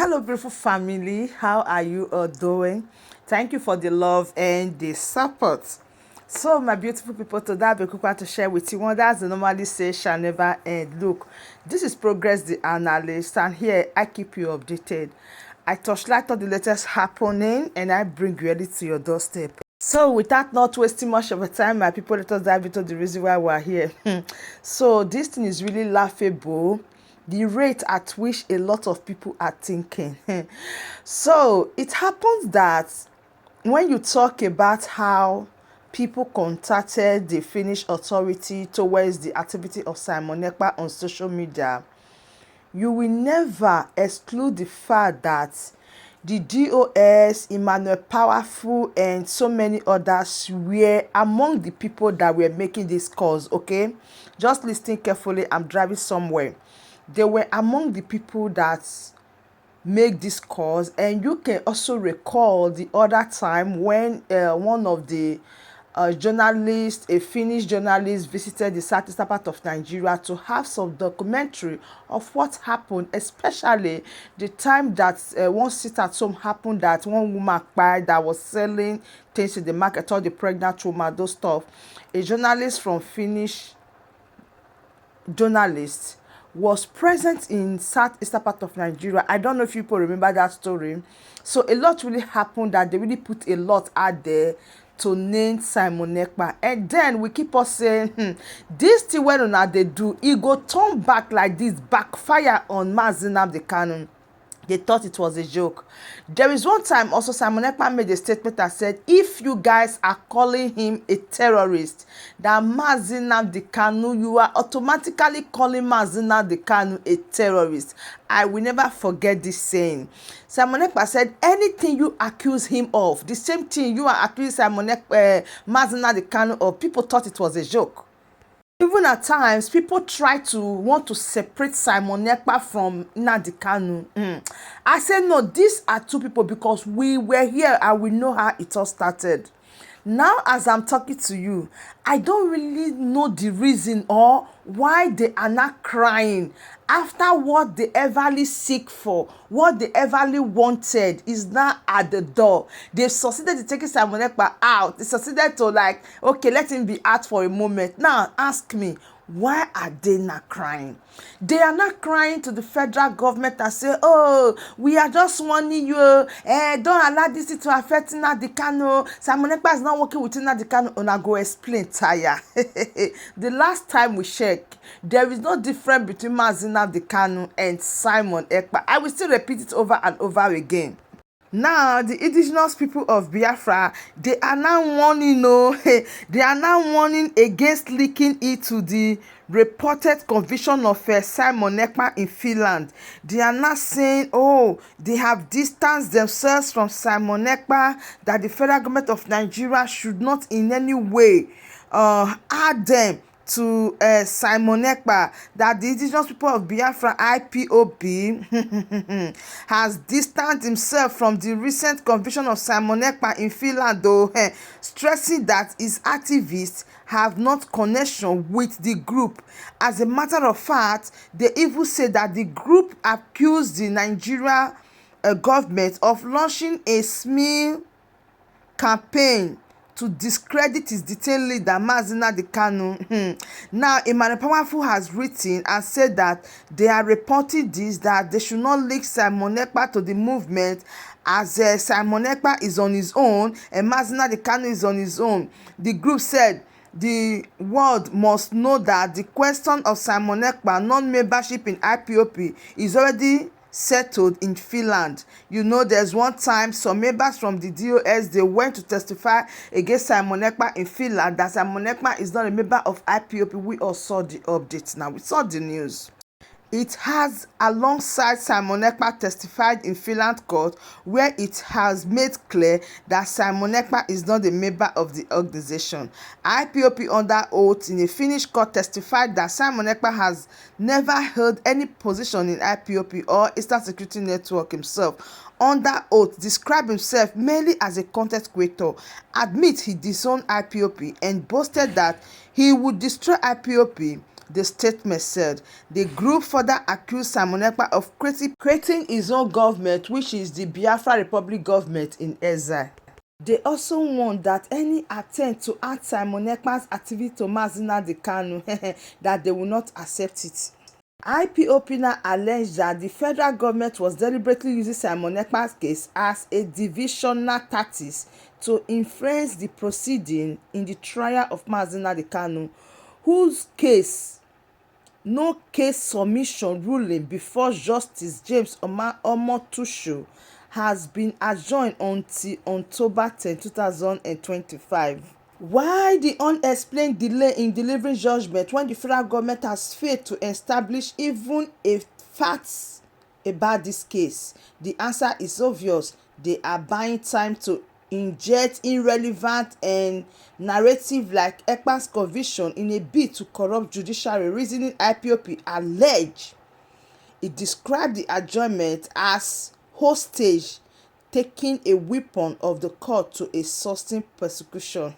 Hello, beautiful family. How are you all doing? Thank you for the love and the support. So, my beautiful people, today I'll be quick to share with you one that's the normally say shall never end. Look, this is Progress the Analyst, and here I keep you updated. I touchlight on the latest happening, and I bring reality to your doorstep. So, without not wasting much of a time, my people, let us dive into the reason why we're here. So, this thing is really laughable, the rate at which a lot of people are thinking. So it happens that when you talk about how people contacted the Finnish authority towards the activity of Simon Ekpa on social media, you will never exclude the fact that the DOS, Emmanuel Powerful, and so many others were among the people that were making this calls, okay? Just listen carefully, I'm driving somewhere. They were among the people that make this calls, and you can also recall the other time when one of the journalists, a Finnish journalist, visited the southeastern part of Nigeria to have some documentary of what happened, especially the time that one sit-at-home happened, that one woman cried that was selling things in the market, all the pregnant woman, those stuff. A journalist from Finnish journalist was present in southeastern part of Nigeria. I don't know if people remember that story. So a lot really happened, that they really put a lot out there to name Simon Ekpa. And then we keep on saying, this thing when they do, it go turn back like this, backfire on Mazi Nnamdi Kanu. They thought it was a joke. There is one time also Simon Ekpa made a statement that said, if you guys are calling him a terrorist, that Mazi Nnamdi Kanu, you are automatically calling Mazi Nnamdi Kanu a terrorist. I will never forget this saying. Simon Ekpa said, anything you accuse him of, the same thing you are accusing Mazi Nnamdi Kanu of, people thought it was a joke. Even at times, people try to want to separate Simon Ekpa from Nnamdi Kanu. I say no, these are two people, because we were here and we know how it all started. Now, as I'm talking to you, I don't really know the reason or why they are not crying after what they everly seek for, what they everly wanted is now at the door. They've succeeded to take Simon Ekpa out. They succeeded to, like, okay, let him be out for a moment. Now, ask me, why are they not crying? They are not crying to the federal government and say, oh, we are just warning you, don't allow this to affect Nnamdi Kanu. Simon Ekpa is not working with Nnamdi Kanu. And I go explain, Taya. The last time we checked, there is no difference between Mazi Nnamdi Kanu and Simon Ekpa. I will still repeat it over and over again. Now, the indigenous people of Biafra, they are now warning, they are now warning against linking it to the reported conviction of Simon Ekpa in Finland. They are not saying, oh, they have distanced themselves from Simon Ekpa, that the federal government of Nigeria should not in any way add them to Simon Ekpa, that the indigenous people of Biafra, Ipob, has distanced himself from the recent conviction of Simon Ekpa in Finland, though stressing that his activists have not connection with the group. As a matter of fact, they even say that the group accused the Nigeria government of launching a smear campaign to discredit his detained leader, Mazi Nnamdi Kanu. Now, Emmanuel Powerful has written and said that they are reporting this, that they should not link Simon Ekpa to the movement, as Simon Ekpa is on his own and Mazi Nnamdi Kanu is on his own. The group said the world must know that the question of Simon Ekpa non-membership in IPOP is already settled in Finland. You know, there's one time some members from the DOS, they went to testify against Simon Ekpa in Finland, that Simon Ekpa is not a member of IPOP. We all saw the updates now. We saw the news. It has, alongside Simon Ekpa, testified in Finland court, where it has made clear that Simon Ekpa is not a member of the organization. IPOP, under oath in a Finnish court, testified that Simon Ekpa has never held any position in IPOP or Eastern Security Network himself. Under oath, described himself mainly as a content creator, admit he disowned IPOP, and boasted that he would destroy IPOP The statement said the group further accused Simon Ekpa of creating his own government, which is the Biafra Republic government in exile. They also warned that any attempt to add Simon Ekpa's activity to Nnamdi Kanu that they will not accept it. IPOB now alleged that the federal government was deliberately using Simon Ekpa's case as a divisional tactic to influence the proceeding in the trial of Nnamdi Kanu, whose case no case submission ruling before Justice James Omotusho has been adjourned until October 10, 2025. Why the unexplained delay in delivering judgment when the federal government has failed to establish even a facts about this case? The answer is obvious. They are buying time to inject irrelevant and narrative like Ekpa's conviction in a bid to corrupt judiciary, reasoning IPOB allege. It described the adjournment as hostage taking a weapon of the court to a sustained persecution.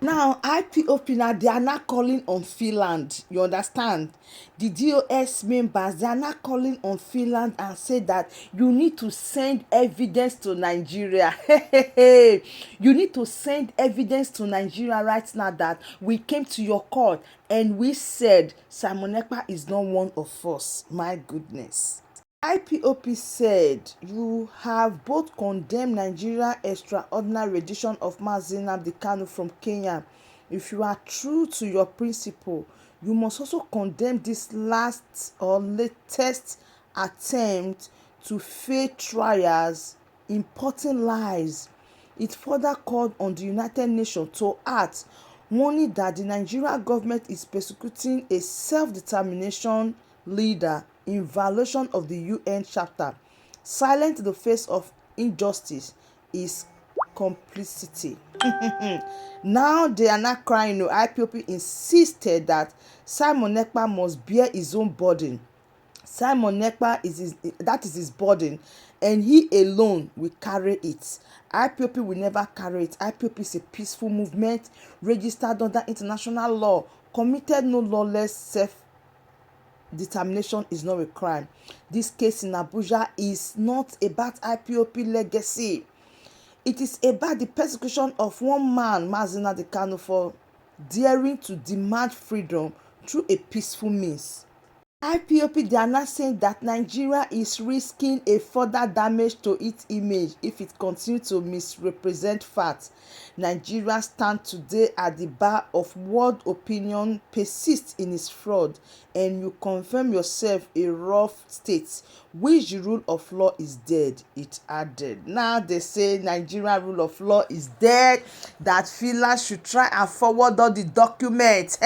Now, IPOB now they are not calling on Finland. You understand? The DOS members they are not calling on Finland and say that you need to send evidence to Nigeria. You need to send evidence to Nigeria right now that we came to your court and we said Simon Ekpa is not one of us. My goodness. IPOB said you have both condemned Nigeria's extraordinary rendition of Nnamdi Kanu from Kenya. If you are true to your principle, you must also condemn this last or latest attempt to fake trials, importing lies. It further called on the United Nations to act, warning that the Nigerian government is persecuting a self-determination leader in violation of the UN Charter. Silent in the face of injustice is complicity. Now they are not crying. No, IPOB insisted that Simon Ekpa must bear his own burden. Simon Ekpa is his burden, and he alone will carry it. IPOB will never carry it. IPOB is a peaceful movement registered under international law, committed no lawless self-determination is not a crime. This case in Abuja is not about IPOB legacy. It is about the persecution of one man, Nnamdi Kanu, for daring to demand freedom through a peaceful means. IPOB they are not saying that Nigeria is risking a further damage to its image if it continues to misrepresent facts. Nigeria stands today at the bar of world opinion, persists in its fraud, and you confirm yourself a rough state, which the rule of law is dead, it added. Now they say Nigeria rule of law is dead, that Finland should try and forward all the documents,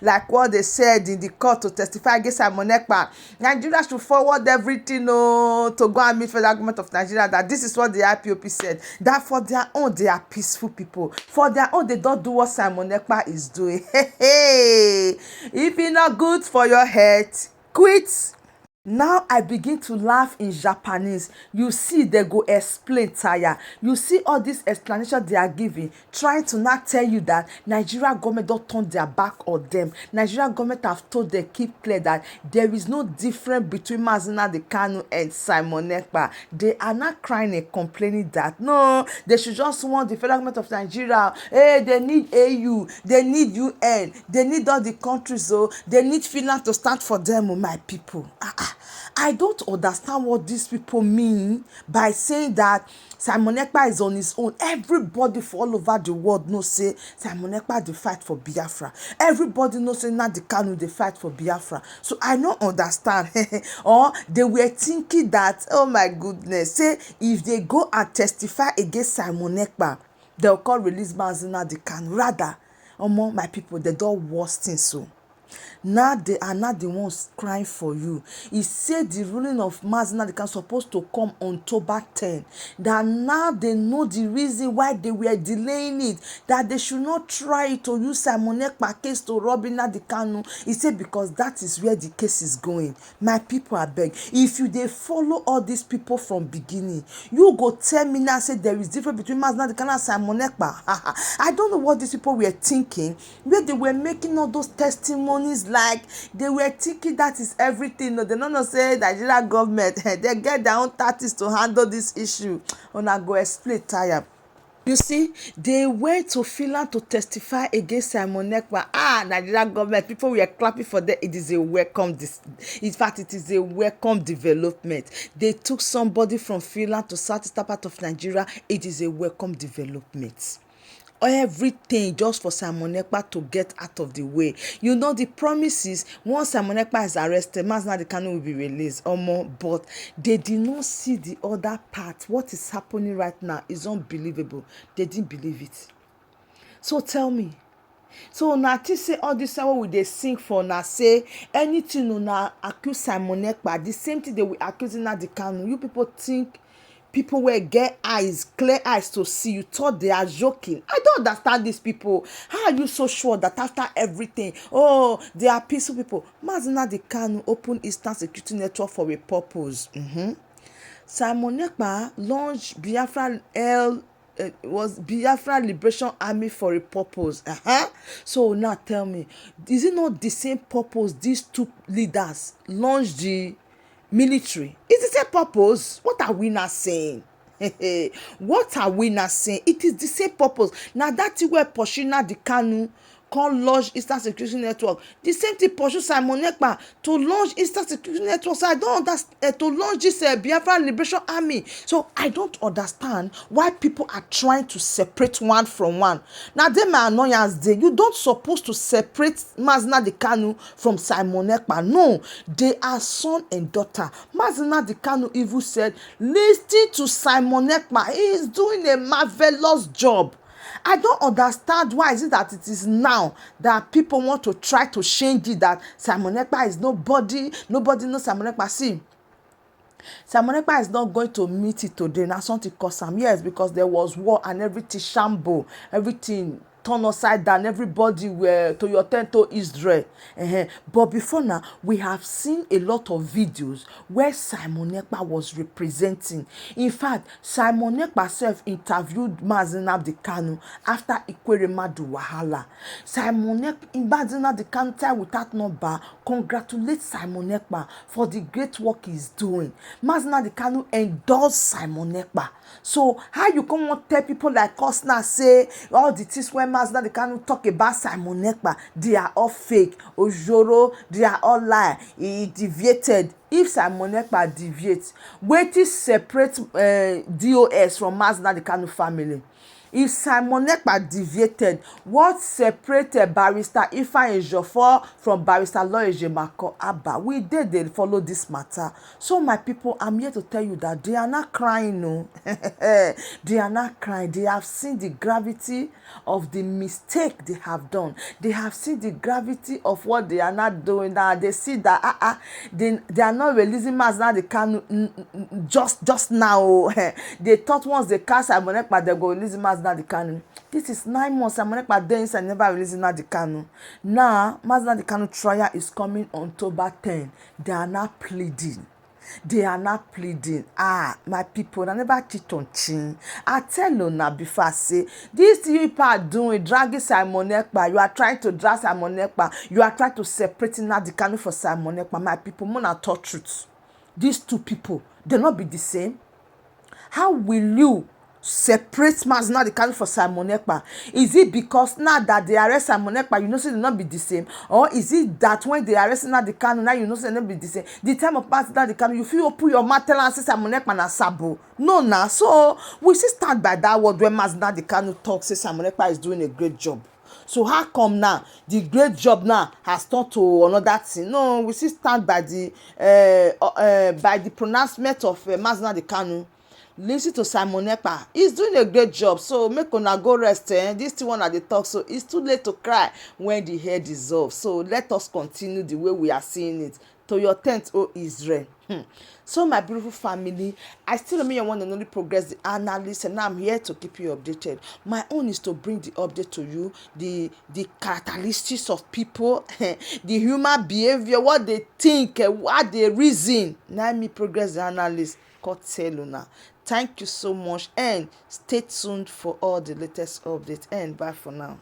like what they said in the court to testify against Simon Ekpa. Nigeria should forward everything to go and meet for the government of Nigeria, that this is what the IPOB said, that for their own they are peaceful people. For their own, they don't do what Simon Ekpa is doing. If it's not good for your head, quit. Now I begin to laugh in Japanese. You see, they go explain tire. You see all this explanation they are giving, trying to not tell you that Nigeria government don't turn their back on them. Nigeria government have told them keep clear that there is no difference between Nnamdi Kanu and Simon Ekpa. They are not crying and complaining that no, they should just want the federal government of Nigeria. Hey, they need AU, they need UN, they need all the countries. So they need Finland to stand for them, my people. I don't understand what these people mean by saying that Simon Ekpa is on his own. Everybody for all over the world knows say Simon Ekpa dey fight for Biafra. Everybody knows say Nnamdi Kanu dey fight for Biafra. So I don't understand. Or they were thinking that, oh my goodness, say if they go and testify against Simon Ekpa, they'll call release Nnamdi Kanu. Rather, among my people, they don't worse things so. Now they are not the ones crying for you. He said the ruling of Nnamdi Kanu supposed to come on October 10. That now they know the reason why they were delaying it. That they should not try to use Simon Ekpa case to rob Nnamdi Kanu. He said because that is where the case is going. My people, I beg. If you they follow all these people from beginning, you go tell me now say there is difference between Nnamdi Kanu and Simon Ekpa. I don't know what these people were thinking, where they were making all those testimonies like they were thinking that is everything. No, they no know say Nigeria government they get their own tactics to handle this issue. Una go explain tire. You see, they went to Finland to testify against Simon Ekpa. Nigerian government, people were clapping for them. It is a welcome, in fact, it is a welcome development. They took somebody from Finland to southeastern part of Nigeria. It is a welcome development. Everything just for Simon Ekpa to get out of the way. You know, the promises, once Simon Ekpa is arrested, Mazi Kanu will be released. But they did not see the other part. What is happening right now is unbelievable. They didn't believe it. So tell me. So now to say all this time we they sing for now say anything now accuse Simon Ekpa, the same thing they will accuse Nnamdi Kanu. You people think people will get eyes, clear eyes to see. You thought they are joking. I don't understand these people. How are you so sure that after everything, they are peaceful people? Mazi Nnamdi Kanu open Eastern Security Network for a purpose. Simon Ekpa launched Biafra Liberation Army for a purpose. So now tell me, is it not the same purpose these two leaders launched the military? It's the same purpose. What are we not saying? What are we not saying? It is the same purpose. Now that you were pushing the Kanu can launch Eastern Security Network. The same thing pursue Simon Ekpa to launch Eastern Security Network. So I don't understand to launch this Biafra Liberation Army. So I don't understand why people are trying to separate one from one. Now them my annoyance dey. You don't supposed to separate Mazi Nnamdi Kanu from Simon Ekpa. No, they are son and daughter. Mazi Nnamdi Kanu even said, listen to Simon Ekpa. He is doing a marvelous job. I don't understand why is it that it is now that people want to try to change it, that Simon Ekpa is nobody knows Simon Ekpa. See, Simon Ekpa is not going to meet it today. Now something cause him. Yes, because there was war and everything shamble, everything turn upside down, everybody were to your tent to Israel. But before now, we have seen a lot of videos where Simon Ekpa was representing. In fact, Simon Ekpa self interviewed Mazi Nnamdi Kanu after Ikweremadu wahala. Mazi Nnamdi Kanu tell without number congratulate Simon Ekpa for the great work he's doing. Mazi Nnamdi Kanu endorsed Simon Ekpa. So how you come and tell people like us now say all the things when Mazi Nnamdi Kanu talk about Simon Ekpa, they are all fake, ojoro, they are all lie, he deviated. If Simon Ekpa deviates, wetin separate DOS from Mazi Nnamdi Kanu family? If Simon Ekpa deviated, what separated Barrister Ifeanyi Ejiofor from Barrister Lawyer Ejemako Abba? We they follow this matter. So my people, I'm here to tell you that they are not crying, no. They are not crying. They have seen the gravity of the mistake they have done. They have seen the gravity of what they are not doing now. They see that they are not releasing Mazi Nnamdi Kanu just now. They thought once they cast Simon Ekpa, they go release Mazi Nnamdi Kanu. This is 9 months. Simon Ekpa dey inside, never releasing Nnamdi Kanu. Now, Mazi Nnamdi Kanu trial is coming on October 10. They are not pleading. They are not pleading. My people, I never cheat on chin. I tell you now before I say, this you people are doing, dragging Simon Ekpa. You are trying to drag Simon Ekpa. You are trying to separate Nnamdi Kanu for Simon Ekpa. My people, more than talk truth. These two people, they not be the same. How will you separate Mazi Nnamdi Kanu for Simon Ekpa? Is it because now that they arrest Simon Ekpa, you know say they not be the same? Or is it that when they arrest Nnamdi Kanu, now you know say they not be the same? The time of Mazi Nnamdi Kanu, you feel open your mouth and say Simon Ekpa na sabo. No, nah. So we still stand by that word when Mazi Nnamdi Kanu talks, say Simon Ekpa is doing a great job. So how come now the great job now has turned to another thing? No, we still stand by the pronouncement of Mazi Nnamdi Kanu. Listen to Simon Ekpa. He's doing a great job. So make una go rest. This thing one at the talk. So it's too late to cry when the head is off. So let us continue the way we are seeing it. To your tent, O Israel. So my beautiful family, I still remain your one and only Progress the analyst, and I'm here to keep you updated. My own is to bring the update to you, the characteristics of people, the human behavior, what they think, what they reason. Now me Progress the analyst. God tell you now. Thank you so much and stay tuned for all the latest updates, and bye for now.